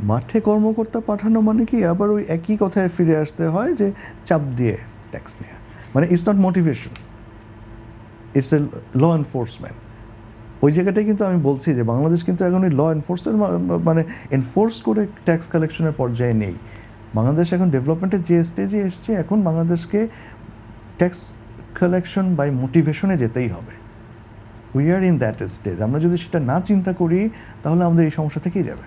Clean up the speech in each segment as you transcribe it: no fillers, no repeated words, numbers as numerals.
মাঠে কর্মকর্তা পাঠানো মানে কি আবার ওই একই কথায় ফিরে আসতে হয় যে চাপ দিয়ে ট্যাক্স নেওয়া, মানে it's not motivation, it's a law enforcement. ওই জায়গাটাই কিন্তু আমি বলছি যে বাংলাদেশ কিন্তু এখন ওই ল এনফোর্সের মানে এনফোর্স করে ট্যাক্স কালেকশনের পর্যায়ে নেই। বাংলাদেশ এখন ডেভেলপমেন্টের যে স্টেজে এসছে, এখন বাংলাদেশকে ট্যাক্স কালেকশন বাই মোটিভেশনে যেতেই হবে। We are in that stage. আমরা যদি সেটা না চিন্তা করি তাহলে আমাদের এই সমস্যা থেকেই যাবে।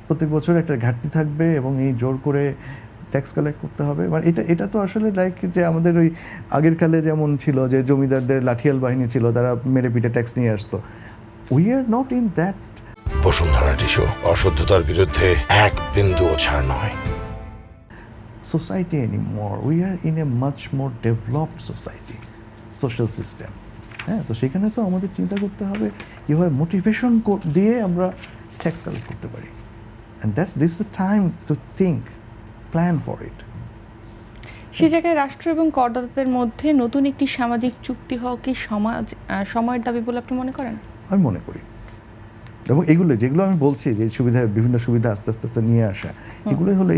প্রত্যেক বছর একটা ঘাটতি থাকবে এবং এই জোর করে ট্যাক্স কালেক্ট করতে হবে। মানে এটা তো আসলে লাইক যে আমাদের ওই আগের কালে যেমন ছিল যে জমিদারদের লাঠিয়াল বাহিনী ছিল, তারা মেরে পিঠে ট্যাক্স নিয়ে আসতো। We are not in that. Basundhara tissue, অশুদ্ধতার বিরুদ্ধে এক বিন্দুও ছাড় নয়। Society anymore, we are in a much more developed society, social system. হ্যাঁ, তো সেখানে তো আমাদের চিন্তা করতে হবে কীভাবে মোটিভেশন দিয়ে আমরা ট্যাক্স কালেক্ট করতে পারি। And this the time to think, plan for it. সে জায়গায় রাষ্ট্র এবং করদাতাদের মধ্যে নতুন একটি সামাজিক চুক্তি হওয়া কি সময়ের দাবি বলে আপনি মনে করেন? আমি মনে করি, এবং যেগুলো আমি বলছি যে বিভিন্ন সুবিধা আস্তে আস্তে নিয়ে আসা, এগুলোই হলো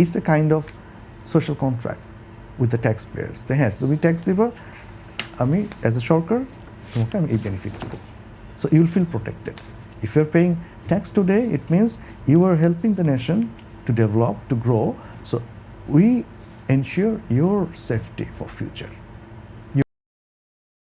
it's a kind of social contract with the tax pairs. হ্যাঁ, তুমি ট্যাক্স দিবা, আমি অ্যাজ এ সরকার তোমাকে আমি এই বেনিফিট দেবো। So you will feel protected. If you are paying tax today, it means you are helping the nation to develop, to grow. So we ensure your safety for future.